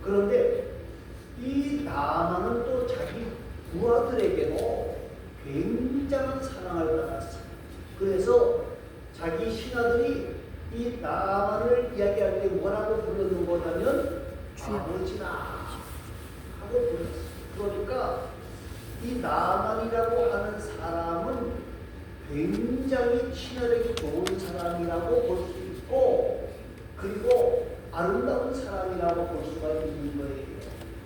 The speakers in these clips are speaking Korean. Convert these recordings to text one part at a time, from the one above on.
그런데 이 나만은 또 자기 부하들에게도 굉장한 사랑을 받았어. 그래서 자기 신하들이 이 나만을 이야기할 때 뭐라고 부르는 거냐면 아버지나 하고 불렀어. 그러니까 이 나만이라고 하는 사람은 굉장히 친화력이 좋은 사람이라고 볼 수 있고, 그리고 아름다운 사람이라고 볼 수가 있는 거예요.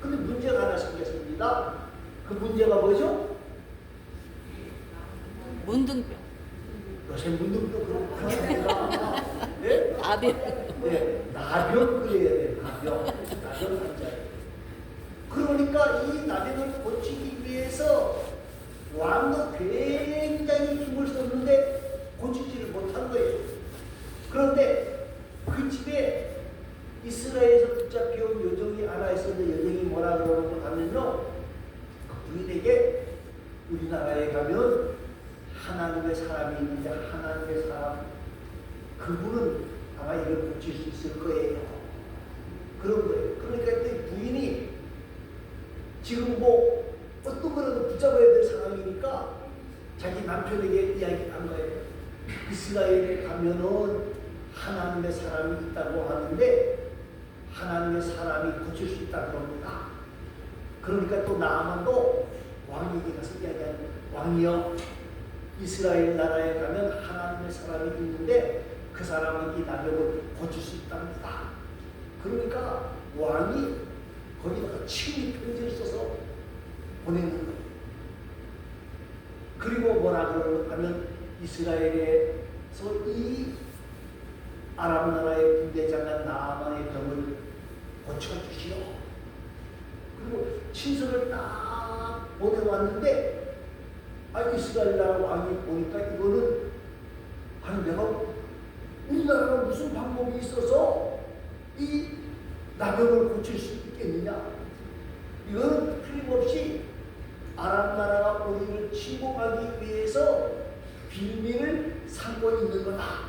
근데 문제가 하나 생겼습니다. 그 문제가 뭐죠? 문둥병. 요새 문둥병 그런 거 하니까 네? 나병. 네, 나병 그래야 돼. 나병 환자예요. 그러니까 이 나병을 고치기 위해서 왕도 굉장히 힘을 썼는데 고치지를 못한 거예요. 그런데 그 집에 이스라엘에서 붙잡혀온 여종이 하나 있었는데, 여종이 뭐라 그러고 하면요, 그 부인에게 우리나라에 가면 하나님의 사람이 있는데, 하나님의 사람 그분은 아마 이걸 고칠 수 있을 거예요. 그런 거예요. 그러니까 이 부인이 지금 뭐 어떤 거라도 붙잡아야 될 상황이니까 자기 남편에게 이야기한 거예요. 이스라엘에 가면은 하나님의 사람이 있다고 하는데 하나님의 사람이 고칠 수 있다고 합니다. 그러니까 또 나아만도 왕에게 가서 이야기하는 거예요. 왕이여, 이스라엘 나라에 가면 하나님의 사람이 있는데 그 사람은 이 나병을 고칠 수 있답니다. 그러니까 왕이 거기다가 친히 편지를 써서 보내는 거예요. 그리고 뭐라 그러고 하면 이스라엘에서 이 아람 나라의 군대장관 나아만의 병을 고쳐주시오. 그리고 친서를 딱 보내왔는데 이스라엘 나라 왕이 보니까 이거는 내가 우리나라가 무슨 방법이 있어서 이 나병을 고칠 수 있겠느냐. 이거는 틀림없이 아람 나라가 우리를 침공하기 위해서 빌미를 삼고 있는 거다.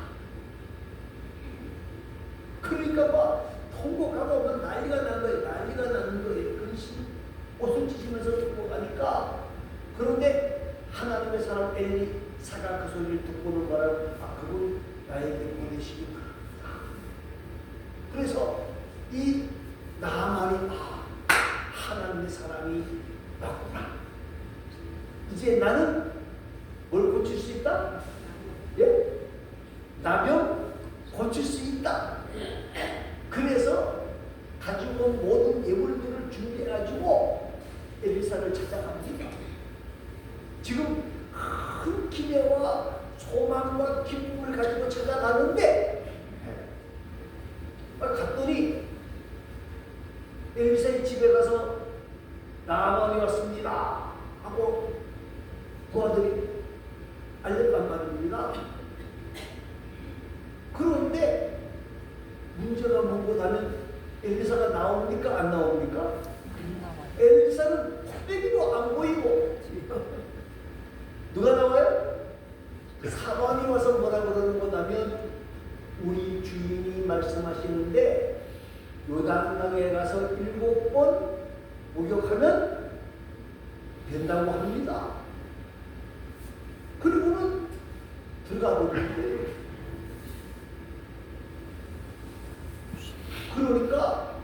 그러니까 막 통곡하고 막 난리가 난 거예요. 난리가 나는 거예요. 근심 옷을 찢으면서 통곡하니까. 그런데 하나님의 사람 엘리사가 그 소리를 듣고는 뭐라고, 그분 나에게 보내시기 바랍니다. 그래서 이 나만이 하나님의 사람이 맞구나. 이제 나는 뭘 고칠 수 있다? 예? 나병 고칠 수 있다. 그래서 가지고 온 모든 예물들을 준비해가지고 엘리사를 찾아갑니다. 지금 큰 기대와 소망과 기쁨을 가지고 찾아가는데 갔더니 엘리사의 집에 가서 나아만이 왔습니다 하고 부하들이 알렸단 말입니다. 그런데 문제가 뭔가 하면 엘리사가 나옵니까? 안 나옵니까? 엘리사는 코빼기도 안 보이고 누가 나와요? 사방이 와서 뭐라 그러는 거냐면 우리 주인이 말씀하시는데 요단강에 가서 7번 목욕하면 된다고 합니다. 그리고는 들어가 버리는데, 그러니까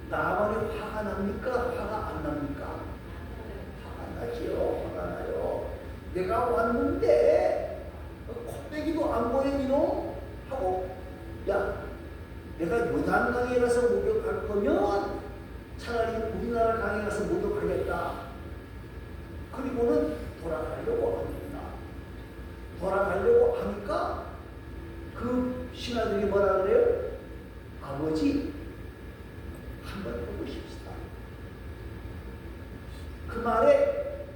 나만이 화가 납니까? 화가 안 납니까? 화가 나지요. 화가 나요. 내가 왔는데 콧배기도 안 보이노? 하고, 야, 내가 요단강에 가서 목욕할 거면 차라리 우리나라 강에 가서 목욕하겠다. 그리고는 돌아가려고 합니다. 돌아가려고 하니까 그 신하들이 뭐라 그래요? 아버지, 한번 해보십시다. 그 말에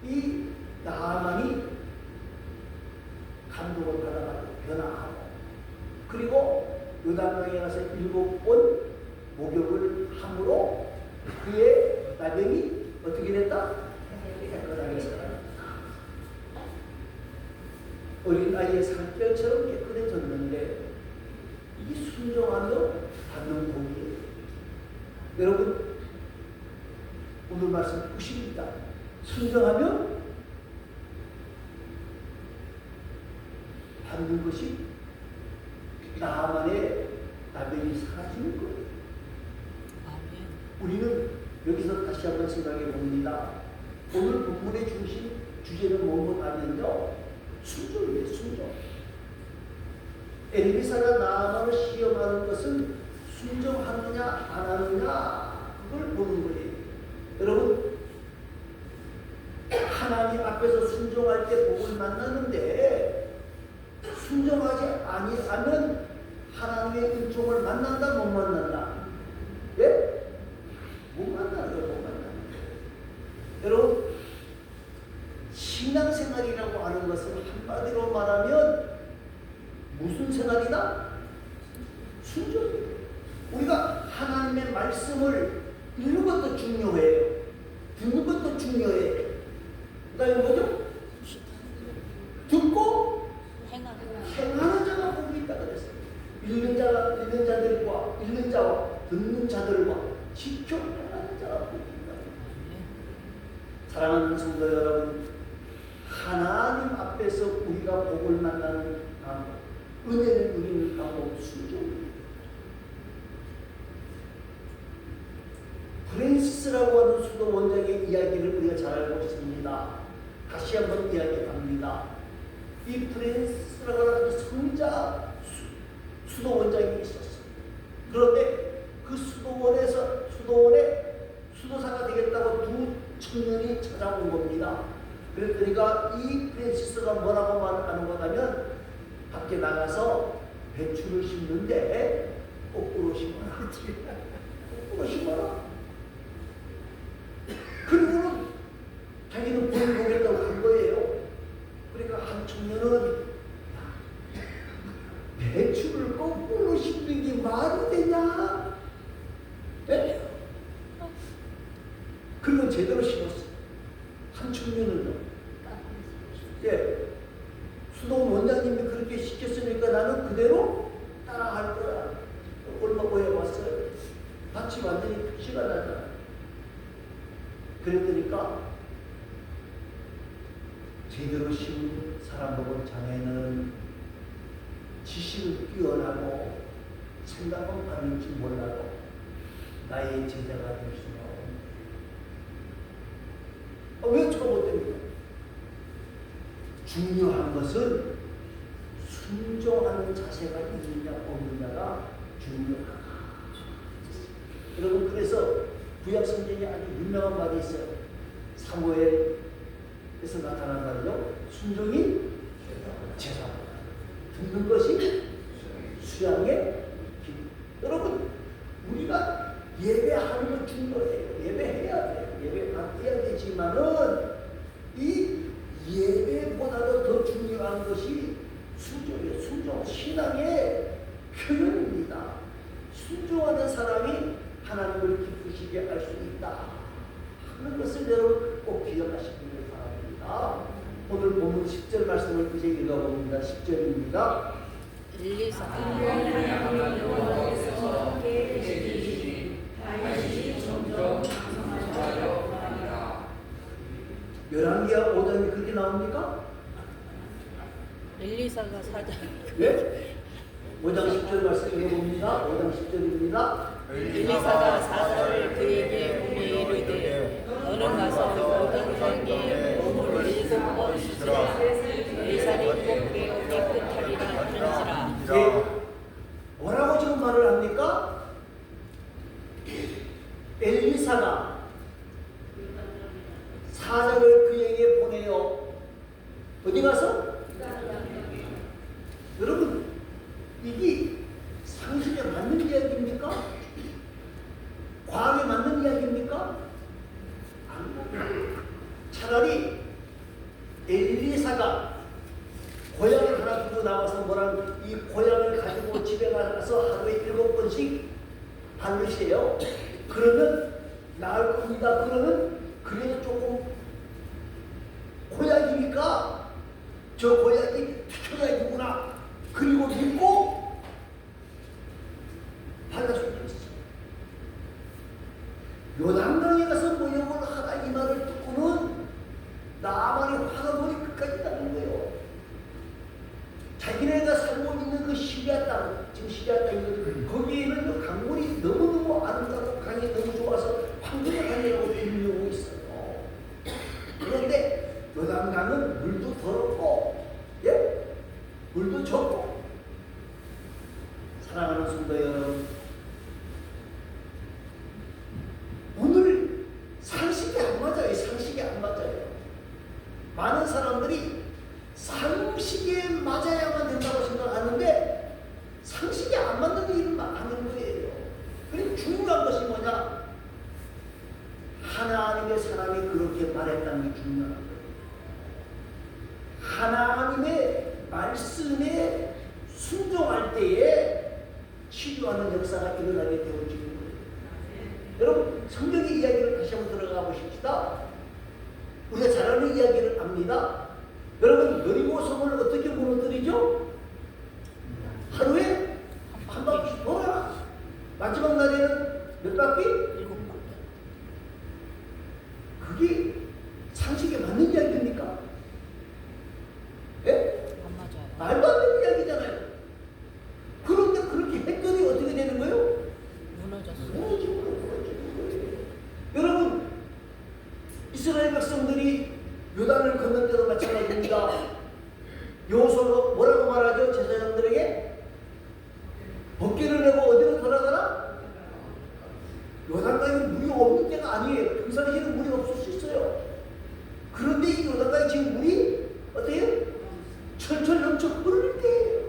이 나아만이 감동을 받아가지고 변화하고, 그리고 요단강에 가서 7번 목욕을 함으로 그의 나병이 어떻게 됐다? 깨끗하게 살아났다. 어린 아이의 살결처럼 깨끗해졌는데 이 순종함도 여러분, 오늘 말씀 끝입니다. 순종하면 받는 것이 나만의 나병이 사라지는 거예요. 우리는 여기서 다시 한번 생각해 봅니다. 오늘 본문의 중심 주제는 무엇하면요, 순종이에요. 순종. 엘리사가 나만을 시험하는 것은 순종하느냐 안 하느냐 그걸 보는 거예요. 여러분, 하나님 앞에서 순종할 때 복을 만나는데 순종하지 아니하면 하나님의 은총을 만난다 못 만난다? 예? 못 만나는 거예요. 못 만나는 거예요. 여러분, 신앙생활이라고 하는 것은 한마디로 말하면 무슨 생활이다? 순종이에요. 우리가 하나님의 말씀을 읽는 것도 중요해요. 듣는 것도 중요해요. 그 다음에 뭐죠? 듣고 행하는 자가 복이 있다 그랬어요. 읽는 자와 듣는 자들과 지켜 행하는 자가 복이 있다. 사랑하는 성도 여러분, 하나님 앞에서 우리가 복을 만나는 방법, 은혜를 누리는 방법, 순종입니다. 프랜시스라고 하는 수도 원장의 이야기를 우리가 잘 알고 있습니다. 다시 한번 이야기합니다. 이 프랜시스라고 하는 성자 수도 원장이 있었어요. 그런데 그 수도원에 수도사가 되겠다고 두 청년이 찾아온 겁니다. 그러니까 이 프랜시스가 뭐라고 말하는 거냐면, 밖에 나가서 배추를 심는데 거꾸로 심어라. 거꾸로 심어라. 그리고는 자기는 돈을 보겠다고 한 거예요. 그러니까 한 청년은 배추를 거꾸로 심는 게 말이 되냐? 네? 그리고 제대로 심었어요. 한 청년은요. 예. 수도 원장님이 그렇게 시켰으니까 나는 그대로 따라할 거야. 얼마 후에 왔어요. 밭이 완전히 표시가 나잖아. 그랬더니까 제대로 심은 사람 보고 자네는 지식은 뛰어나고 생각은 많은지 몰라도 나의 제자가 될 수가 없네. 왜 처못됩니까? 중요한 것은 순종하는 자세가 있느냐 없느냐가 중요하다. 여러분, 그래서 구약 성경에 아주 유명한 말이 있어요. 사무엘에서 나타난 말이요. 순종이 제사보다 듣는 것이 수양의 길. 여러분, 우리가 예배하는 것 중요해요. 예배해야 돼요. 예배해야 되지만은 이 예배보다도 더 중요한 것이 순종이에요. 순종, 신앙의 표현입니다. 순종하는 사람이 하나님을 기쁘시게 할 수 있다 하는 것을 여러분 꼭 기억하시기를 바랍니다. 오늘 본문 10절 말씀을 이제 읽어봅니다. 10절입니다. 열왕기하 5장이 그렇게 나옵니까? 엘리사가 사장. 네? 5장 10절 말씀 읽어봅니다. 5장 10절입니다. 엘리사가 사자를 그에게 보내 이르되 너는 가서 요단강에 몸을 7번 씻으라. 네 살이 곱게 깨끗하리라 하는지라. 네. 뭐라고 지금 말을 합니까? 엘리사가 사자를 그에게 보내요. 어디 가서? 여러분, 이게 상식에 맞는 이야기입니까? 과학에 맞는 이야기입니까? 아닙니다. 차라리 엘리사가 고향을 하나 두고 나와서 뭐라는 이 고향을 가지고 집에 가서 하루에 7번씩 바르세요. 그러면 나을 겁니다. 그러면 그래도 조금 고약이니까 저 고약이 태초약이구나. 그리고 믿고 발라 수 있어요. 요단강에 가서 모욕을 하다 이 말을 듣고는 나만의 화가 머리 끝까지 나는 거예요. 자기네가 살고 있는 그 시리아 땅, 지금 시리아 땅이거든요. 거기에는 그 강물이 너무너무 아름답고 강이 너무 좋아서 황금의 강이라고 불리고 있어요. 그런데 요단강은 물도 더럽고, 예? 물도 적고. 사랑하는 성도 여러분, 오늘 상식이 안 맞아요. 상식이 안 맞아요. 많은 사람들이 상식에 맞아야만 된다고 생각하는데 상식이 안 맞는 일을 하는 거예요. 그리고 중요한 것이 뭐냐? 하나님의 사람이 그렇게 말했다는 게 중요한 거예요. 하나님의 말씀에 순종할 때에 치료하는 역사가 일어나게 되어지는 거예요. 여러분, 성경의 이야기를 다시 한번 들어가 보십시다. 우리가 잘 아는 이야기를 압니다. 여러분, 여리고성을 어떻게 무너뜨리죠? 하루에 한 바퀴 돌아라. 마지막 날에는 몇 바퀴? 7바퀴. 그게 상식에 맞는 이야기입니까? 예? 안 맞아요. 말도 안 되는 이야기잖아요. 그런데 그렇게 했더니 어떻게 되는 거예요? 무너졌어요. 무너지는 거예요. 여러분, 이스라엘 백성들이 요단을 건넌 때도 마찬가지입니다. 여호수아가 뭐라고 말하죠? 제사장들에게 법궤를 내고 어디로 돌아가라? 요단강에 물이 없는 때가 아니에요. 평상시에는 물이 없을 수 있어요. 그런데 이 요단강에 지금 물이 어때요? 철철 넘쳐 흐를 때예요.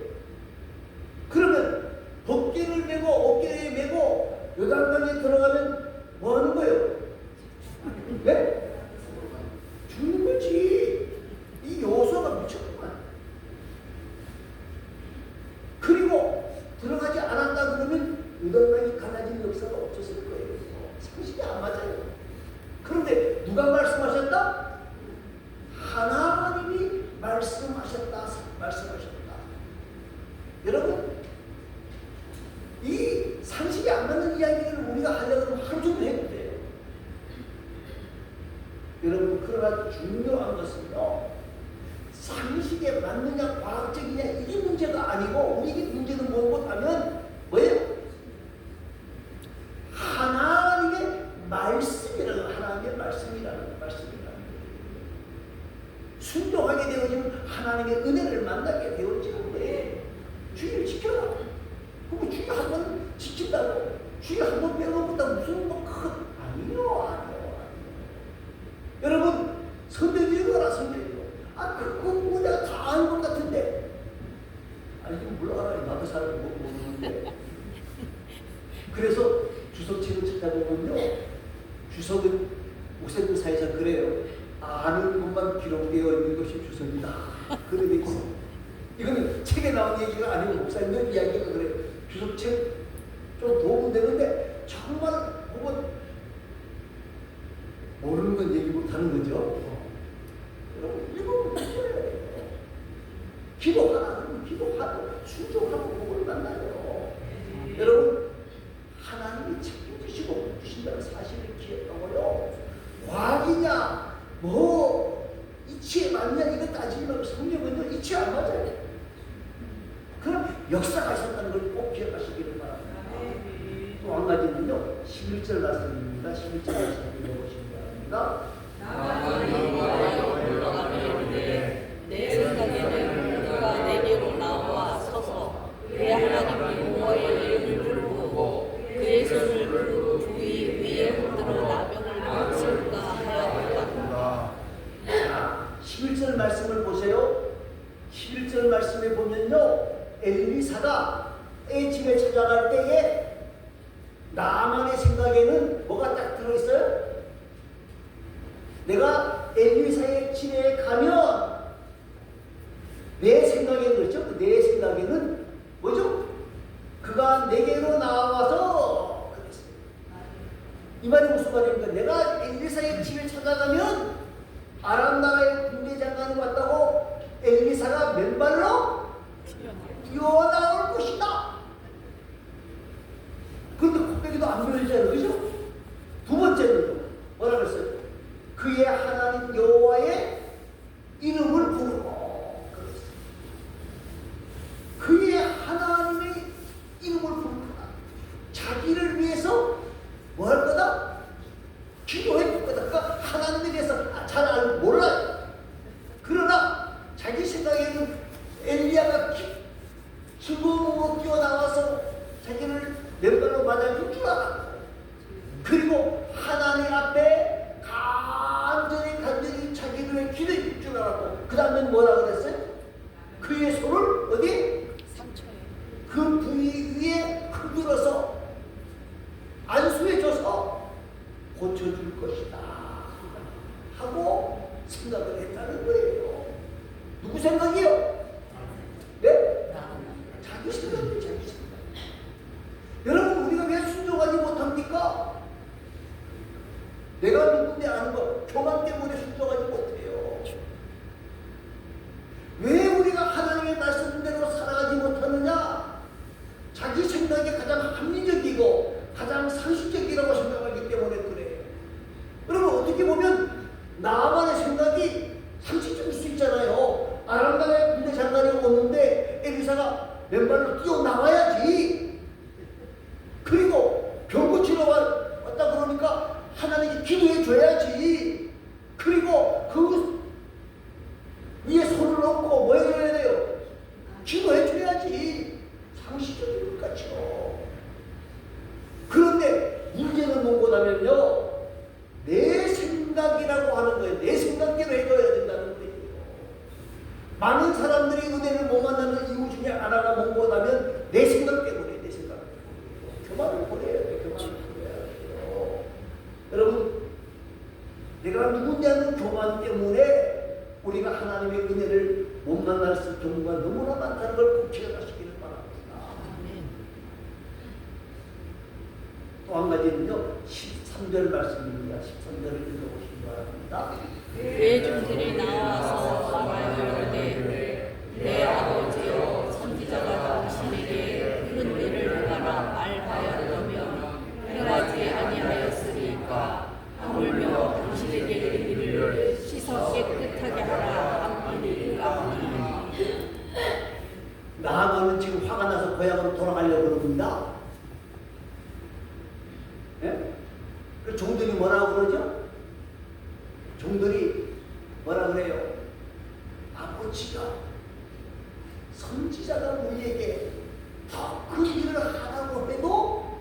그러면 법궤를 메고 어깨에 메고 요단강에 들어가면 뭐 하는 거예요? 네? 죽는 거지. 이 여호수아가 미쳤구만. 그리고 들어가지 않았다 그러면 요단강이 갈라진 역사가 없었을 거예요. 상식이 안 맞아요. 그런데 누가 말씀하셨다? 하나님이 말씀하셨다. 여러분, 이 상식이 안 맞는 이야기를 우리가 하려고 하면 하루 종일 해도 돼요. 여러분, 그러나 중요한 것은요, 상식에 맞느냐 과학적이냐 이게 문제가 아니고 우리에게 문제는 뭐고 하면 뭐예요? 하나님의 말씀이라는 말씀이라는 순종하게 되어지면 하나님의 은혜를 만나게 되어지는 거예요. 주의를 지켜라. 그럼 주의 한번 지킨다고? 주의 한번 빼먹었다 무슨 뭐 큰 아니요. 여러분, 성경 읽어라. 그거 내가 다 아는 것 같은데. 아니, 좀 물러가라. 나도 잘 모르는데. 그래서 주석책을 찾아보면요, 주석은 목사님 사이에서 그래요. 아는 것만 기록되어 있는 것이 주석이다. 그래 돼 있어. 이거는 책에 나온 얘기가 아니고 목사님들 이야기가 그래요. 주석책 좀 도움 되는데 정말 보면 모르는 건 얘기 못하는 거죠. 여러분, 읽어보면 돼요. 기도하라. 그러면 기도하고 순종하고 복을 만나요. 여러분, 하나님이 책임지시고 주신다는 사실을 기억하고요. 과학이냐 뭐 이치에 맞냐 이거 따지지 말고 성경은요 이치에 안 맞아요. 그럼 역사가 있었다는 걸 꼭 기억하시기를 바랍니다. 또 한 가지는요, 11절 말씀입니다. 11절 말씀을 읽어보시기 바랍니다. 내 생각에는 그가 내게로 나와 서서 내 하나님 여호와의 이름을 부르고 그의 손을 그 부위 위에 흔들어 나병을 고칠까 하였다. 자, 11절 말씀을 보세요. 11절 말씀에 보면요, 엘리사가 의 집에 찾아갈 때에 나만의 생각에는 뭐가 딱 들어있어요? 내가 엘리사의 집에 가면 내 생각에는 그렇죠? 내 생각에는 뭐죠? 그가 내게로 나와서 그랬어요. 이 말이 무슨 말입니까? 내가 엘리사의 집에 찾아가면 아람 나라의 군대 장관이 왔다고 엘리사가 맨발로 뛰어나올 것이다. 그런데 코빼기도 안 보여지잖아요. 그죠? 두 번째 번째는 뭐라고 했어요? 그의 하나님 여호와의 이름을 부르고 그랬어요. 그의 하나님의 이름을 부르고 자기를 위해서 뭐 할 거다? 기도해 볼 거다. 그러니까 하나님에 대해서 잘 알고 몰라요. 그러나 자기 생각에는 엘리야가 수금으로 뛰어나와서 자기를 맨발로 맞아줄 줄 알았고, 그리고 하나님 앞에 간절히 자기를 기도해 줄 줄 알았고, 그 다음에 뭐라 그랬어요? 그의 손을 어디? 상처에 그 부위 위에 흔들어서 안수해줘서 고쳐줄 것이다 하고 생각을 했다는 거예요. 누구 생각이요? 네? 자기 생각이에요. 자기 생각. 여러분, 우리가 왜 순종하지 못합니까? 내가 누군데 아는 거 교만 때문에 순종하지 못해요. 왜 우리가 하나님의 말씀대로 살아가지 못하느냐? 자기 생각이 가장 합리적이고 가장 상식적이라고 생각하기 때문에 그래요. 여러분, 어떻게 보면 나만의 생각이 상식적일 수 있잖아요. 아람강에 군대 장관이 오는데 엘리사가 맨발로 뛰어나와야지. 그리고 병 고치러 왔다 그러니까 하나님께 기도해 줘야지. 그리고 그 위에 손을 얹고 뭐 해줘야 돼요? 기도해 줘야지. 상식적인 것 같죠. 그런데 문제는 뭐냐면요, 내 생각이라고 하는 거예요. 내 생각대로 해줘야 된다는 거예요. 많은 사람들이 은혜를 못 만나는 이유 중에 하나가 뭐냐면 내 생각 때문에, 내 생각 때문에. 교만을 버려야 돼. 교만을 버려야 돼요. 여러분, 내가 누구냐는 교만 때문에 우리가 하나님의 은혜를 못 만날 경우가 너무나 많다는 걸 꼭 기억하시기를 바랍니다. 또 한 가지는요, 13절 말씀입니다. 13절을 읽어보시기 바랍니다. 그의 종들이 나와서 말하여르되 내 아버지여 선지자가 당신에게 큰 일을 행하라 말하였다면 행하지 아니하였으리까 하물며 당신에게 이르기를 씻어 깨끗하게 하라 함이니까 하니. 나아가는 지금 화가 나서 고향으로 돌아가려고 그럽니다. 예? 그 종들이 뭐라고 그러죠? 종들이 뭐라 그래요? 아버지가 선지자가 우리에게 더 큰 일을 하라고 해도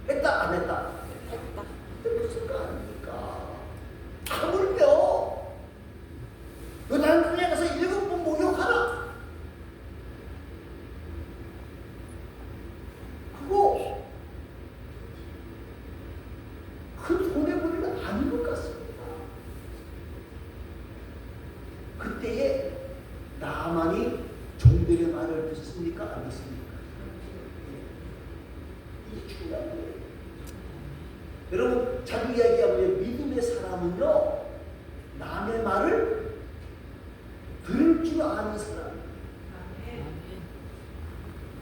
했다 안 했다? 했다. 무슨 거 아닙니까? 하물며 너 나를 가서 7번 목욕하라. 그거 큰 손해보리는 아닌 것 같습니다. 그때에 나만이 종들의 말을 듣습니까? 안 듣습니까? 이게 중요한 거예요. 여러분, 자기 이야기하면 믿음의 사람은요, 남의 말을 들을 줄 아는 사람입니다.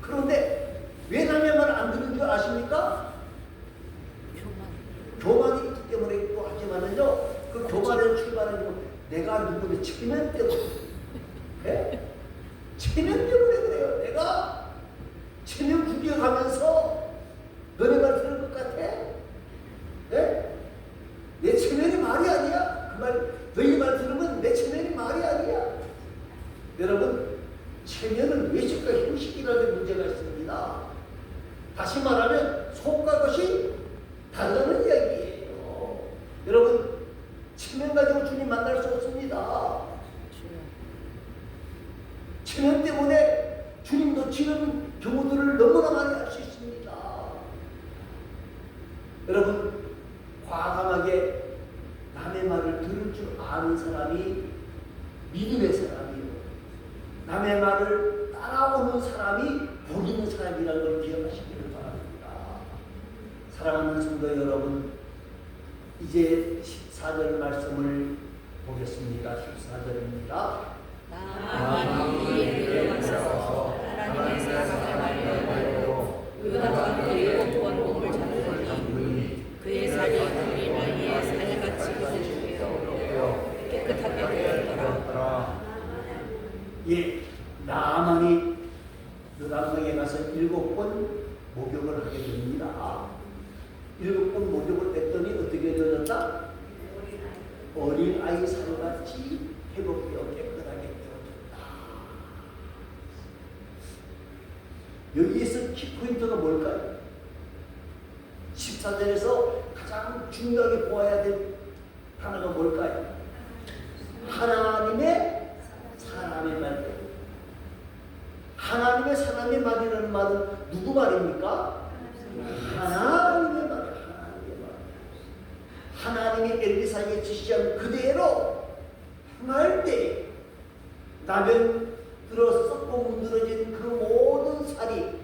그런데 왜 남의 말을 안 듣는 줄 아십니까? 교만이 있기 때문에 또 하지만은요, 그 교만의 출발은 내가 누구를 체면 때문에, 네? 체면 때문에 그래요. 내가 체면 구겨가면서 너네 말 들을 것 같아? 네? 내 체면이 말이 아니야. 그 말, 너희 말 들으면 내 체면이 말이 아니야. 여러분, 체면은 외식과 형식이라는 문제가 있습니다. 다시 말하면 속과 것이 다르다는 이야기예요. 여러분, 체면 가지고 주님 만날 수 없습니다. 체면 때문에 주님 놓치는 경우들을 너무나 많이 할 수 있습니다. 여러분, 과감하게 남의 말을 들을 줄 아는 사람이 믿음의 사람이요, 남의 말을 따라오는 사람이 복 있는 사람이라는 걸 기억하시기를 바랍니다. 사랑하는 성도 여러분, 이제 14절 말씀을 보겠습니다. 14절입니다. 나만이 이에 들어가서 하나님의 사랑을 말하여 유다가 7번 몸을 잡으니 그의 살이 그리나 됩니다. 7번 모욕을 했더니 어떻게 되었다? 어린아이 살같이 회복되어 깨끗하게 되어졌다. 여기에서 키포인트가 뭘까요? 14절에서 가장 중요하게 보아야 될 단어가 뭘까요? 하나님의 사람의 말. 하나님의 사람의 말이라는 말은 누구 말입니까? 하나님의 말. 하나님이 엘리사에게 지시한 그대로 행할 때 나면 들어 썩고 문드러진 그 모든 살이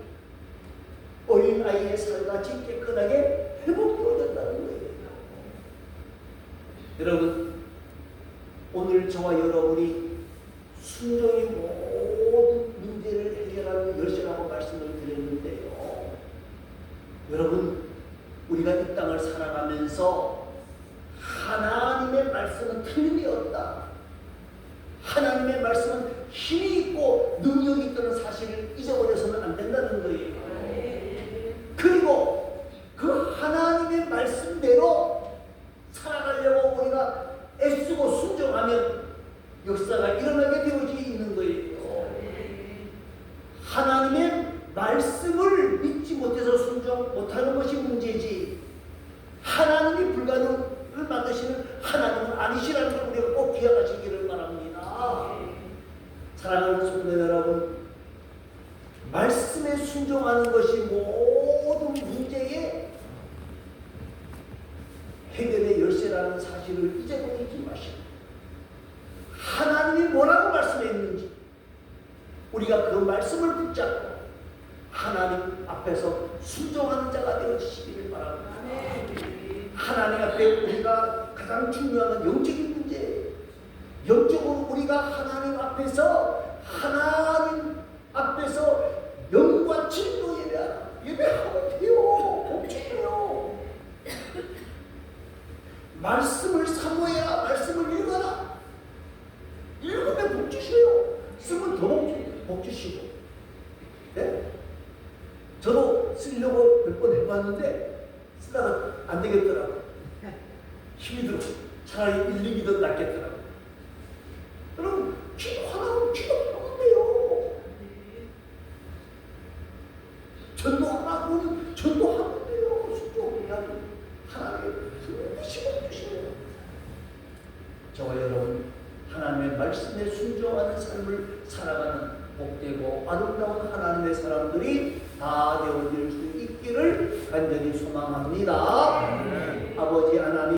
어린아이의 살같이 깨끗하게 회복되어졌다는 거예요. 여러분, 오늘 저와 여러분이 순종의 모든 문제를 해결하는 열쇠라고 말씀을 드렸는데요. 여러분, 우리가 이 땅을 살아가면서 하나님의 말씀은 틀림이 없다. 하나님의 말씀은 힘이 있고 능력이 있다는 사실을 잊어버려서는 안 된다는 거예요. 그리고 그 하나님의 말씀대로 살아가려고 우리가 애쓰고 순종하면 역사가 일어나게 되어져 있는 거예요. 하나님의 말씀을 믿지 못해서 순종 못하는 것이 문제지, 하나님이 불가능을 만드시는 하나님은 아니시라는 걸 우리가 꼭 기억하시기를 바랍니다. 사랑하는 성도 여러분, 말씀에 순종하는 것이 모든 문제의 해결의 열쇠라는 사실을 잊어버리지 마시고, 하나님이 뭐라고 말씀했는지 우리가 그 말씀을 붙잡고 하나님 앞에서 순종하는 자가 되어주시기를 바랍니다. 하나님 앞에 우리가 가장 중요한 건 영적인 문제예요. 영적으로 우리가 하나님 앞에서 영과 진도 예배하면 돼요. 복주해요. 말씀을 사모해라. 말씀을 읽어라. 읽으면 복주셔요. 쓰면 더 복주시고. 네? 저도 쓰려고 몇 번 해봤는데 쓰다가 안 되겠더라고요. 힘이 들어. 차라리 읽는 게 더 낫겠더라고요. 여러분, 기도하라고 기도하면 돼요. 전도하라고 전도하면 돼요. 순종해야지. 하나님의 힘을 주시면 저와 여러분, 하나님의 말씀에 순종하는 삶을 살아가는 복되고 아름다운 하나님의 사람들이 다 되어질 수 있기를 간절히 소망합니다. 아버지 하나님,